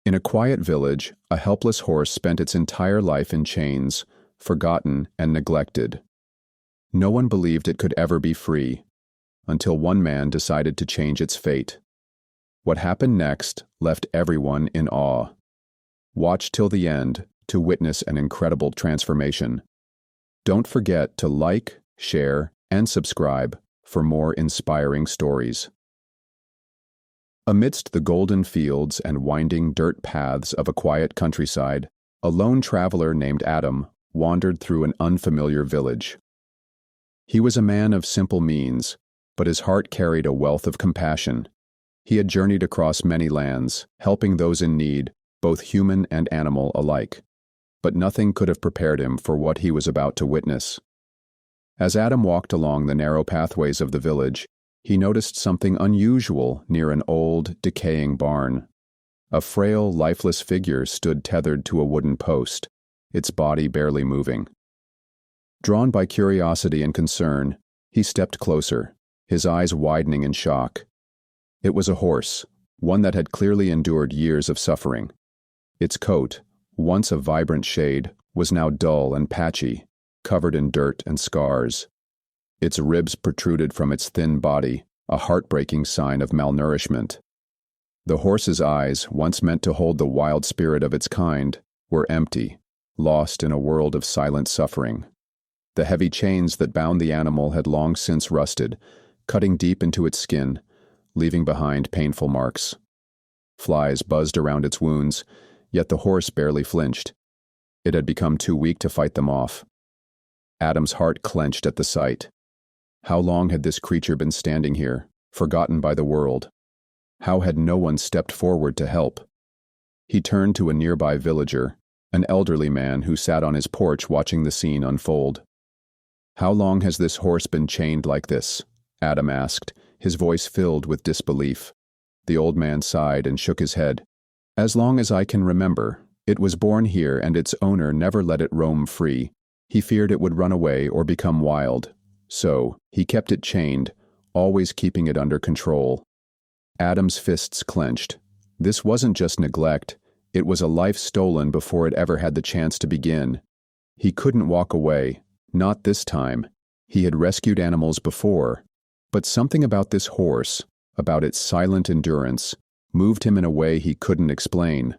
In a quiet village, a helpless horse spent its entire life in chains, forgotten and neglected. No one believed it could ever be free, until one man decided to change its fate. What happened next left everyone in awe. Watch till the end to witness an incredible transformation. Don't forget to like, share, and subscribe for more inspiring stories. Amidst the golden fields and winding dirt paths of a quiet countryside, a lone traveler named Adam wandered through an unfamiliar village. He was a man of simple means, but his heart carried a wealth of compassion. He had journeyed across many lands, helping those in need, both human and animal alike. But nothing could have prepared him for what he was about to witness. As Adam walked along the narrow pathways of the village, he noticed something unusual near an old, decaying barn. A frail, lifeless figure stood tethered to a wooden post, its body barely moving. Drawn by curiosity and concern, he stepped closer, his eyes widening in shock. It was a horse, one that had clearly endured years of suffering. Its coat, once a vibrant shade, was now dull and patchy, covered in dirt and scars. Its ribs protruded from its thin body, a heartbreaking sign of malnourishment. The horse's eyes, once meant to hold the wild spirit of its kind, were empty, lost in a world of silent suffering. The heavy chains that bound the animal had long since rusted, cutting deep into its skin, leaving behind painful marks. Flies buzzed around its wounds, yet the horse barely flinched. It had become too weak to fight them off. Adam's heart clenched at the sight. How long had this creature been standing here, forgotten by the world? How had no one stepped forward to help? He turned to a nearby villager, an elderly man who sat on his porch watching the scene unfold. "How long has this horse been chained like this?" Adam asked, his voice filled with disbelief. The old man sighed and shook his head. "As long as I can remember. It was born here and its owner never let it roam free. He feared it would run away or become wild. So, he kept it chained, always keeping it under control." Adam's fists clenched. This wasn't just neglect, it was a life stolen before it ever had the chance to begin. He couldn't walk away, not this time. He had rescued animals before, but something about this horse, about its silent endurance, moved him in a way he couldn't explain.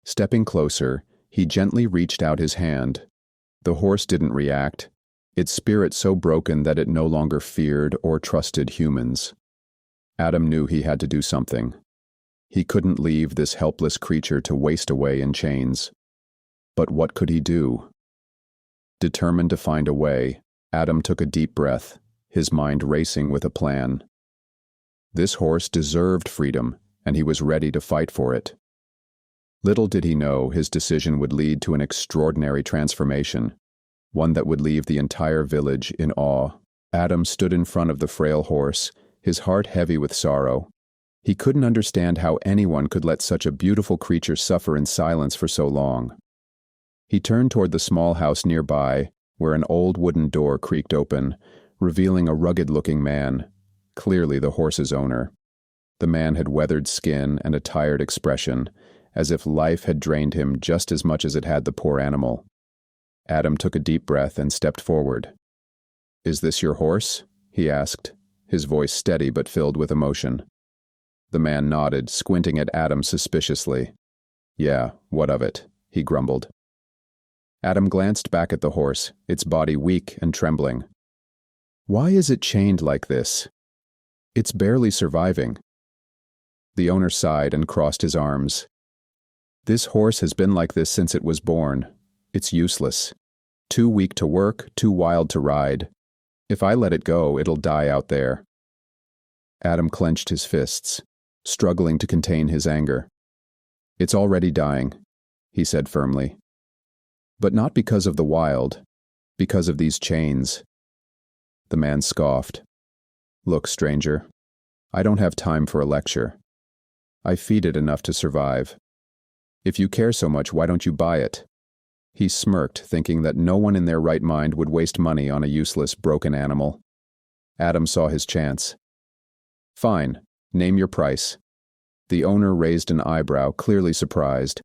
Stepping closer, he gently reached out his hand. The horse didn't react, its spirit so broken that it no longer feared or trusted humans. Adam knew he had to do something. He couldn't leave this helpless creature to waste away in chains. But what could he do? Determined to find a way, Adam took a deep breath, his mind racing with a plan. This horse deserved freedom, and he was ready to fight for it. Little did he know his decision would lead to an extraordinary transformation, one that would leave the entire village in awe. Adam stood in front of the frail horse, his heart heavy with sorrow. He couldn't understand how anyone could let such a beautiful creature suffer in silence for so long. He turned toward the small house nearby, where an old wooden door creaked open, revealing a rugged-looking man, clearly the horse's owner. The man had weathered skin and a tired expression, as if life had drained him just as much as it had the poor animal. Adam took a deep breath and stepped forward. "Is this your horse?" he asked, his voice steady but filled with emotion. The man nodded, squinting at Adam suspiciously. "Yeah, what of it?" he grumbled. Adam glanced back at the horse, its body weak and trembling. "Why is it chained like this? It's barely surviving." The owner sighed and crossed his arms. "This horse has been like this since it was born. It's useless. Too weak to work, too wild to ride. If I let it go, it'll die out there." Adam clenched his fists, struggling to contain his anger. "It's already dying," he said firmly. "But not because of the wild, because of these chains." The man scoffed. "Look, stranger, I don't have time for a lecture. I feed it enough to survive. If you care so much, why don't you buy it?" He smirked, thinking that no one in their right mind would waste money on a useless, broken animal. Adam saw his chance. "Fine, name your price." The owner raised an eyebrow, clearly surprised.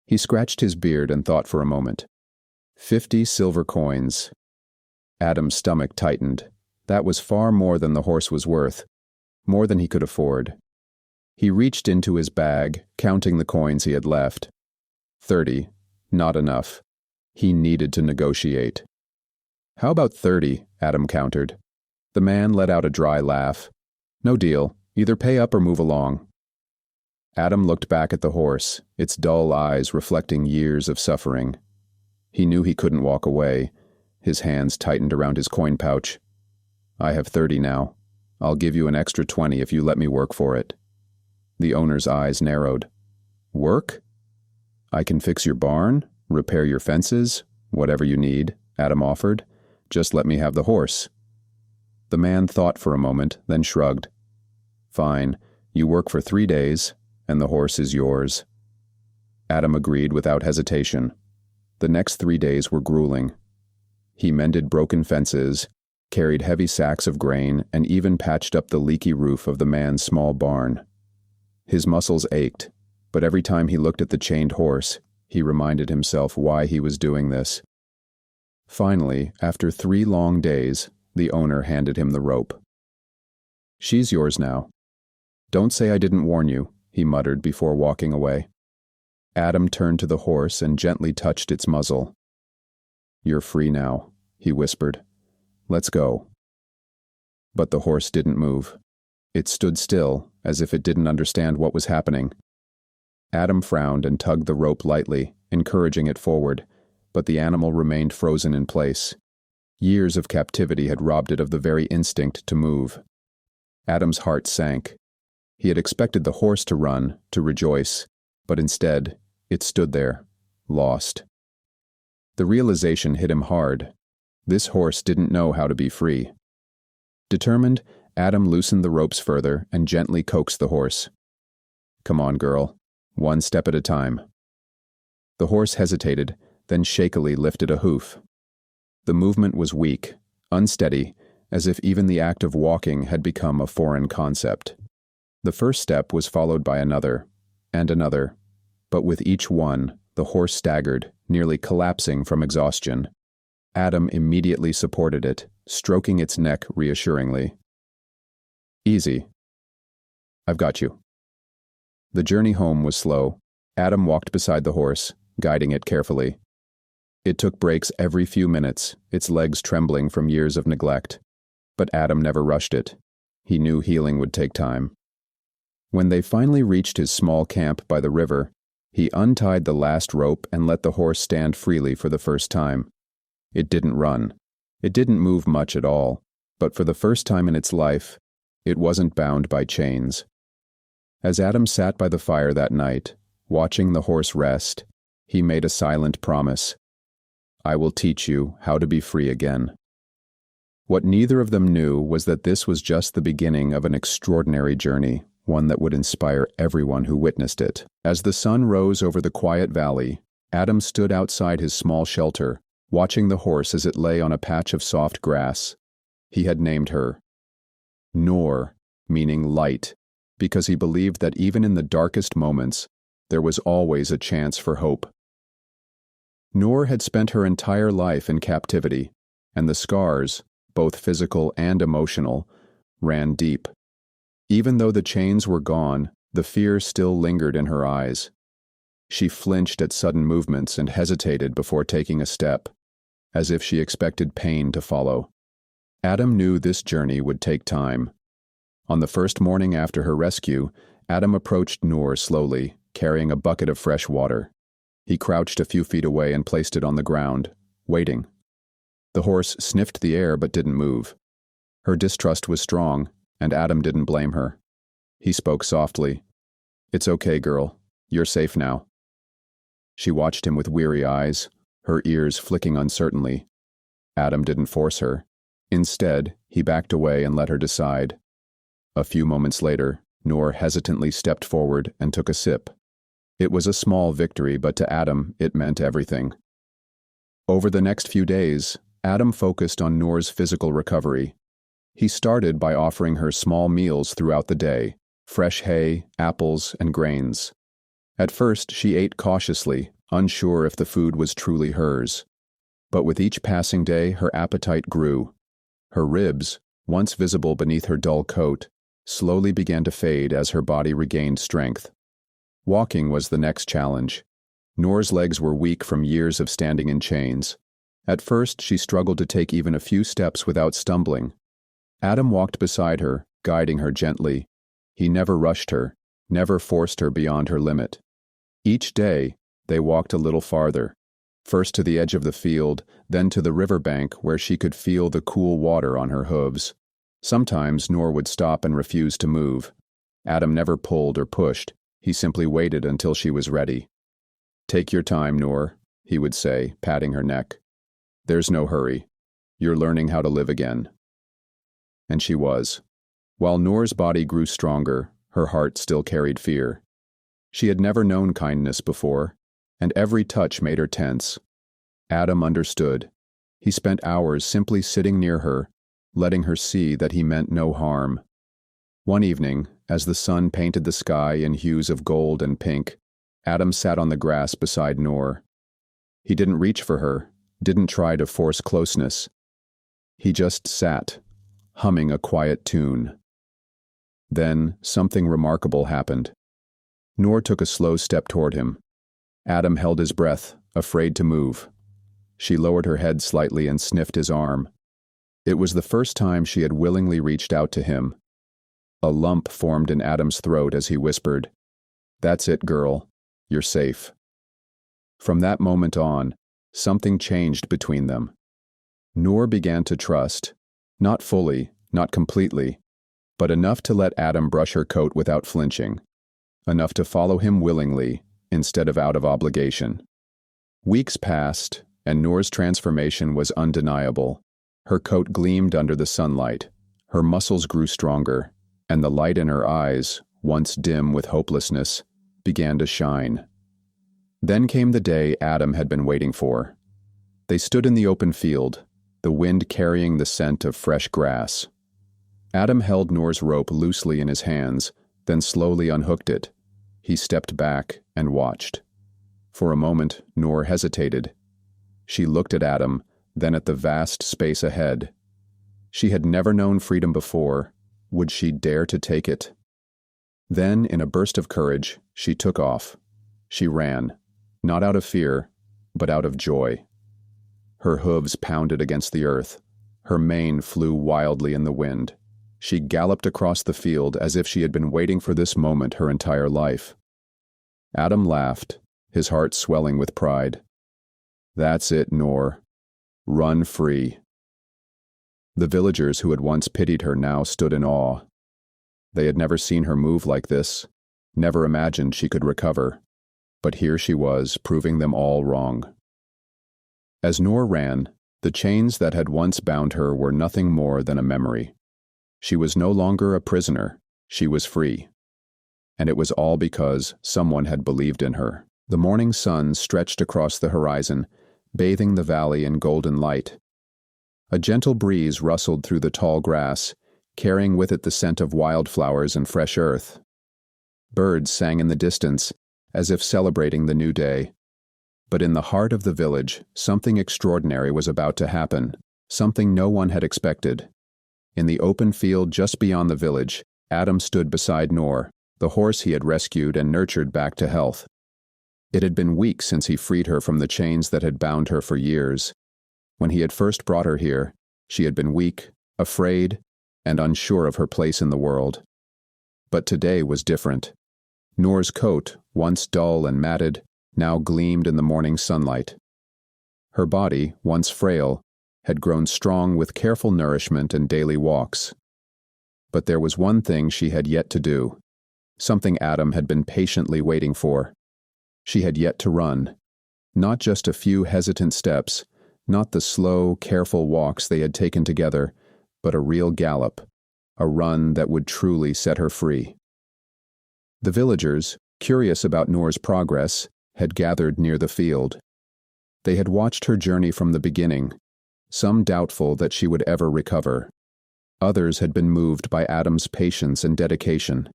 He scratched his beard and thought for a moment. 50 silver coins. Adam's stomach tightened. That was far more than the horse was worth, more than he could afford. He reached into his bag, counting the coins he had left. 30. Not enough. He needed to negotiate. How about 30? Adam countered. The man let out a dry laugh. No deal. Either pay up or move along. Adam looked back at the horse, its dull eyes reflecting years of suffering. He knew he couldn't walk away. His hands tightened around his coin pouch. I have 30 now. I'll give you an extra 20 if you let me work for it. The owner's eyes narrowed. Work? I can fix your barn, repair your fences, whatever you need, Adam offered. Just let me have the horse. The man thought for a moment, then shrugged. Fine, you work for 3 days, and the horse is yours. Adam agreed without hesitation. The next 3 days were grueling. He mended broken fences, carried heavy sacks of grain, and even patched up the leaky roof of the man's small barn. His muscles ached, but every time he looked at the chained horse, he reminded himself why he was doing this. Finally, after 3 long days, the owner handed him the rope. She's yours now. Don't say I didn't warn you, he muttered before walking away. Adam turned to the horse and gently touched its muzzle. You're free now, he whispered. Let's go. But the horse didn't move. It stood still, as if it didn't understand what was happening. Adam frowned and tugged the rope lightly, encouraging it forward, but the animal remained frozen in place. Years of captivity had robbed it of the very instinct to move. Adam's heart sank. He had expected the horse to run, to rejoice, but instead, it stood there, lost. The realization hit him hard. This horse didn't know how to be free. Determined, Adam loosened the ropes further and gently coaxed the horse. Come on, girl. 1 step at a time. The horse hesitated, then shakily lifted a hoof. The movement was weak, unsteady, as if even the act of walking had become a foreign concept. The first step was followed by another, and another, but with each one, the horse staggered, nearly collapsing from exhaustion. Adam immediately supported it, stroking its neck reassuringly. Easy. I've got you. The journey home was slow. Adam walked beside the horse, guiding it carefully. It took breaks every few minutes, its legs trembling from years of neglect. But Adam never rushed it. He knew healing would take time. When they finally reached his small camp by the river, he untied the last rope and let the horse stand freely for the first time. It didn't run. It didn't move much at all, but for the first time in its life, it wasn't bound by chains. As Adam sat by the fire that night, watching the horse rest, he made a silent promise. I will teach you how to be free again. What neither of them knew was that this was just the beginning of an extraordinary journey, one that would inspire everyone who witnessed it. As the sun rose over the quiet valley, Adam stood outside his small shelter, watching the horse as it lay on a patch of soft grass. He had named her Noor, meaning light, because he believed that even in the darkest moments, there was always a chance for hope. Noor had spent her entire life in captivity, and the scars, both physical and emotional, ran deep. Even though the chains were gone, the fear still lingered in her eyes. She flinched at sudden movements and hesitated before taking a step, as if she expected pain to follow. Adam knew this journey would take time. On the first morning after her rescue, Adam approached Noor slowly, carrying a bucket of fresh water. He crouched a few feet away and placed it on the ground, waiting. The horse sniffed the air but didn't move. Her distrust was strong, and Adam didn't blame her. He spoke softly. It's okay, girl. You're safe now. She watched him with weary eyes, her ears flicking uncertainly. Adam didn't force her. Instead, he backed away and let her decide. A few moments later, Noor hesitantly stepped forward and took a sip. It was a small victory, but to Adam, it meant everything. Over the next few days, Adam focused on Noor's physical recovery. He started by offering her small meals throughout the day, fresh hay, apples, and grains. At first, she ate cautiously, unsure if the food was truly hers. But with each passing day, her appetite grew. Her ribs, once visible beneath her dull coat, slowly began to fade as her body regained strength. Walking was the next challenge. Noor's legs were weak from years of standing in chains. At first, she struggled to take even a few steps without stumbling. Adam walked beside her, guiding her gently. He never rushed her, never forced her beyond her limit. Each day, they walked a little farther, first to the edge of the field, then to the riverbank where she could feel the cool water on her hooves. Sometimes Noor would stop and refuse to move. Adam never pulled or pushed. He simply waited until she was ready. "Take your time, Noor," he would say, patting her neck. "There's no hurry. You're learning how to live again." And she was. While Noor's body grew stronger, her heart still carried fear. She had never known kindness before, and every touch made her tense. Adam understood. He spent hours simply sitting near her, letting her see that he meant no harm. One evening, as the sun painted the sky in hues of gold and pink, Adam sat on the grass beside Noor. He didn't reach for her, didn't try to force closeness. He just sat, humming a quiet tune. Then, something remarkable happened. Noor took a slow step toward him. Adam held his breath, afraid to move. She lowered her head slightly and sniffed his arm. It was the first time she had willingly reached out to him. A lump formed in Adam's throat as he whispered, "That's it, girl. You're safe." From that moment on, something changed between them. Noor began to trust, not fully, not completely, but enough to let Adam brush her coat without flinching, enough to follow him willingly instead of out of obligation. Weeks passed, and Noor's transformation was undeniable. Her coat gleamed under the sunlight, her muscles grew stronger, and the light in her eyes, once dim with hopelessness, began to shine. Then came the day Adam had been waiting for. They stood in the open field, the wind carrying the scent of fresh grass. Adam held Noor's rope loosely in his hands, then slowly unhooked it. He stepped back and watched. For a moment, Noor hesitated. She looked at Adam, then at the vast space ahead. She had never known freedom before. Would she dare to take it? Then, in a burst of courage, she took off. She ran, not out of fear, but out of joy. Her hooves pounded against the earth. Her mane flew wildly in the wind. She galloped across the field as if she had been waiting for this moment her entire life. Adam laughed, his heart swelling with pride. "That's it, Noor. Run free." The villagers who had once pitied her now stood in awe. They had never seen her move like this, never imagined she could recover. But here she was, proving them all wrong. As Noor ran, the chains that had once bound her were nothing more than a memory. She was no longer a prisoner, she was free. And it was all because someone had believed in her. The morning sun stretched across the horizon, bathing the valley in golden light. A gentle breeze rustled through the tall grass, carrying with it the scent of wildflowers and fresh earth. Birds sang in the distance, as if celebrating the new day. But in the heart of the village, something extraordinary was about to happen, something no one had expected. In the open field just beyond the village, Adam stood beside Noor, the horse he had rescued and nurtured back to health. It had been weeks since he freed her from the chains that had bound her for years. When he had first brought her here, she had been weak, afraid, and unsure of her place in the world. But today was different. Noor's coat, once dull and matted, now gleamed in the morning sunlight. Her body, once frail, had grown strong with careful nourishment and daily walks. But there was one thing she had yet to do, something Adam had been patiently waiting for. She had yet to run, not just a few hesitant steps, not the slow, careful walks they had taken together, but a real gallop, a run that would truly set her free. The villagers, curious about Noor's progress, had gathered near the field. They had watched her journey from the beginning, some doubtful that she would ever recover. Others had been moved by Adam's patience and dedication.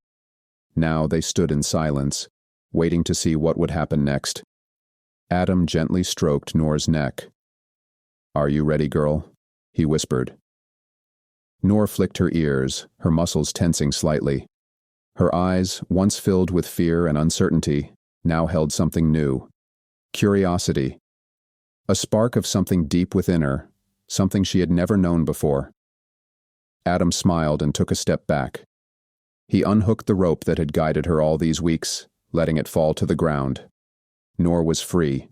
Now they stood in silence, waiting to see what would happen next. Adam gently stroked Noor's neck. "Are you ready, girl?" he whispered. Noor flicked her ears, her muscles tensing slightly. Her eyes, once filled with fear and uncertainty, now held something new. Curiosity. A spark of something deep within her, something she had never known before. Adam smiled and took a step back. He unhooked the rope that had guided her all these weeks, letting it fall to the ground. Noor was free.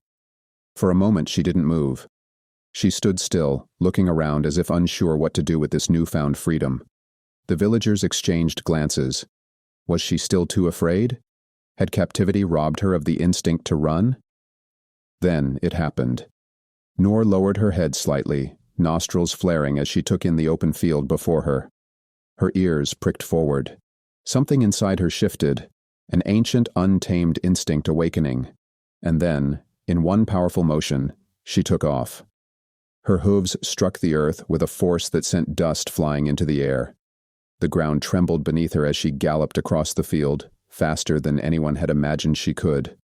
For a moment she didn't move. She stood still, looking around as if unsure what to do with this newfound freedom. The villagers exchanged glances. Was she still too afraid? Had captivity robbed her of the instinct to run? Then it happened. Noor lowered her head slightly, nostrils flaring as she took in the open field before her. Her ears pricked forward. Something inside her shifted, an ancient, untamed instinct awakening. And then, in one powerful motion, she took off. Her hooves struck the earth with a force that sent dust flying into the air. The ground trembled beneath her as she galloped across the field, faster than anyone had imagined she could.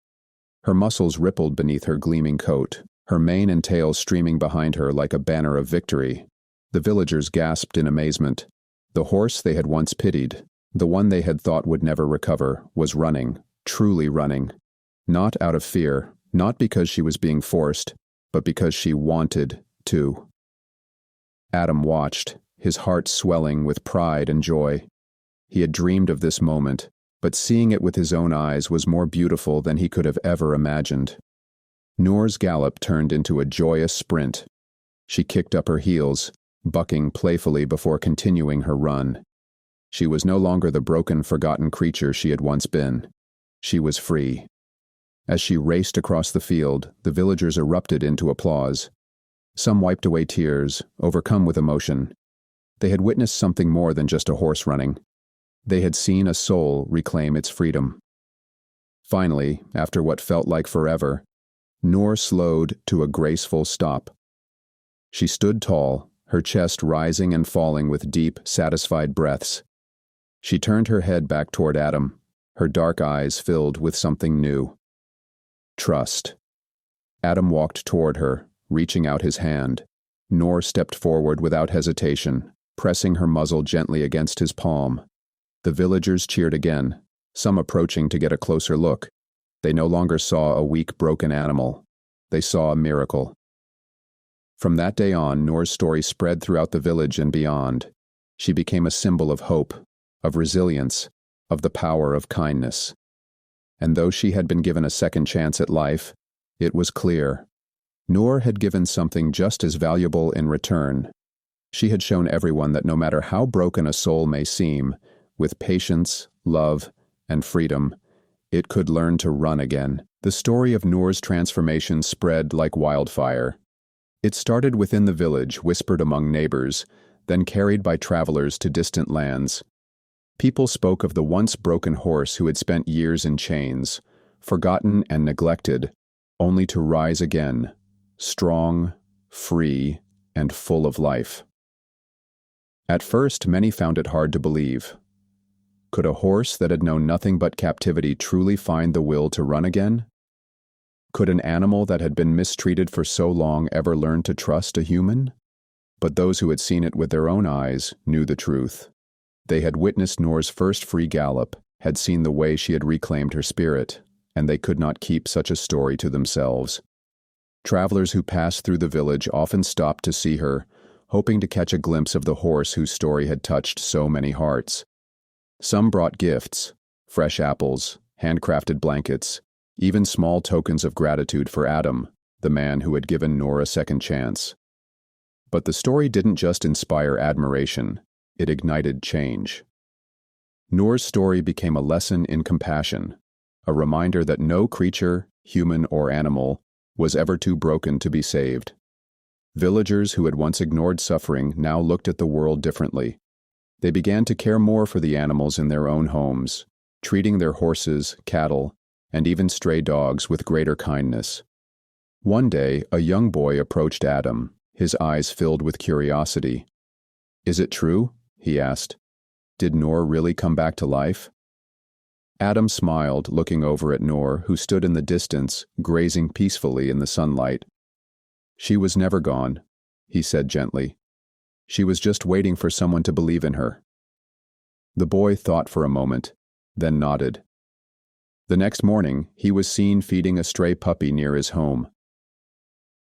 Her muscles rippled beneath her gleaming coat, her mane and tail streaming behind her like a banner of victory. The villagers gasped in amazement. The horse they had once pitied, the one they had thought would never recover, was running, truly running. Not out of fear, not because she was being forced, but because she wanted to. Adam watched, his heart swelling with pride and joy. He had dreamed of this moment, but seeing it with his own eyes was more beautiful than he could have ever imagined. Noor's gallop turned into a joyous sprint. She kicked up her heels, bucking playfully before continuing her run. She was no longer the broken, forgotten creature she had once been. She was free. As she raced across the field, the villagers erupted into applause. Some wiped away tears, overcome with emotion. They had witnessed something more than just a horse running. They had seen a soul reclaim its freedom. Finally, after what felt like forever, Noor slowed to a graceful stop. She stood tall, her chest rising and falling with deep, satisfied breaths. She turned her head back toward Adam, her dark eyes filled with something new. Trust. Adam walked toward her, reaching out his hand. Noor stepped forward without hesitation, pressing her muzzle gently against his palm. The villagers cheered again, some approaching to get a closer look. They no longer saw a weak, broken animal. They saw a miracle. From that day on, Noor's story spread throughout the village and beyond. She became a symbol of hope, of resilience, of the power of kindness. And though she had been given a second chance at life, it was clear. Noor had given something just as valuable in return. She had shown everyone that no matter how broken a soul may seem, with patience, love, and freedom, it could learn to run again. The story of Noor's transformation spread like wildfire. It started within the village, whispered among neighbors, then carried by travelers to distant lands. People spoke of the once broken horse who had spent years in chains, forgotten and neglected, only to rise again, strong, free, and full of life. At first, many found it hard to believe. Could a horse that had known nothing but captivity truly find the will to run again? Could an animal that had been mistreated for so long ever learn to trust a human? But those who had seen it with their own eyes knew the truth. They had witnessed Noor's first free gallop, had seen the way she had reclaimed her spirit, and they could not keep such a story to themselves. Travelers who passed through the village often stopped to see her, hoping to catch a glimpse of the horse whose story had touched so many hearts. Some brought gifts, fresh apples, handcrafted blankets, even small tokens of gratitude for Adam, the man who had given Noor a second chance. But the story didn't just inspire admiration, it ignited change. Noor's story became a lesson in compassion, a reminder that no creature, human or animal, was ever too broken to be saved. Villagers who had once ignored suffering now looked at the world differently. They began to care more for the animals in their own homes, treating their horses, cattle, and even stray dogs with greater kindness. One day, a young boy approached Adam, his eyes filled with curiosity. "Is it true?" he asked. "Did Noor really come back to life?" Adam smiled, looking over at Noor, who stood in the distance, grazing peacefully in the sunlight. "She was never gone," he said gently. "She was just waiting for someone to believe in her." The boy thought for a moment, then nodded. The next morning, he was seen feeding a stray puppy near his home.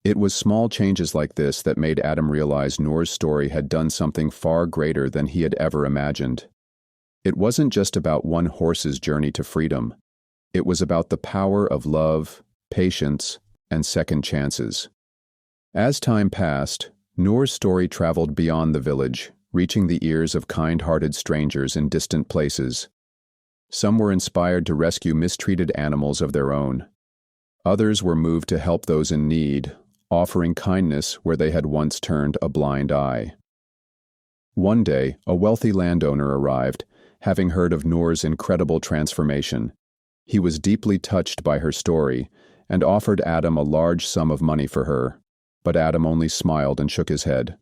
It was small changes like this that made Adam realize Noor's story had done something far greater than he had ever imagined. It wasn't just about one horse's journey to freedom. It was about the power of love, patience, and second chances. As time passed, Noor's story traveled beyond the village, reaching the ears of kind-hearted strangers in distant places. Some were inspired to rescue mistreated animals of their own. Others were moved to help those in need, offering kindness where they had once turned a blind eye. One day, a wealthy landowner arrived, having heard of Noor's incredible transformation. He was deeply touched by her story and offered Adam a large sum of money for her, but Adam only smiled and shook his head.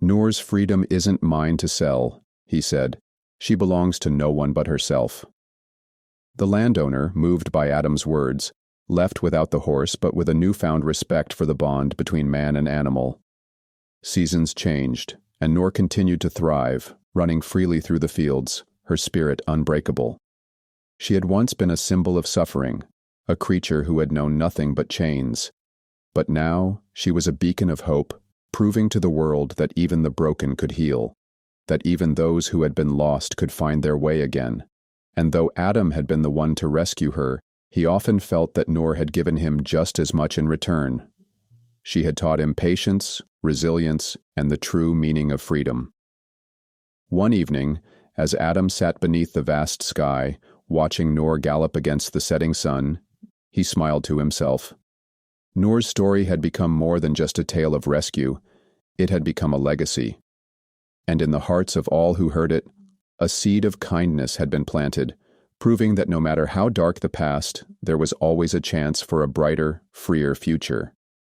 "Noor's freedom isn't mine to sell," he said. "She belongs to no one but herself." The landowner, moved by Adam's words, left without the horse but with a newfound respect for the bond between man and animal. Seasons changed, and Noor continued to thrive, running freely through the fields, her spirit unbreakable. She had once been a symbol of suffering, a creature who had known nothing but chains. But now she was a beacon of hope, proving to the world that even the broken could heal, that even those who had been lost could find their way again. And though Adam had been the one to rescue her, he often felt that Noor had given him just as much in return. She had taught him patience, resilience, and the true meaning of freedom. One evening, as Adam sat beneath the vast sky, watching Noor gallop against the setting sun, he smiled to himself. Noor's story had become more than just a tale of rescue. It had become a legacy. And in the hearts of all who heard it, a seed of kindness had been planted, proving that no matter how dark the past, there was always a chance for a brighter, freer future.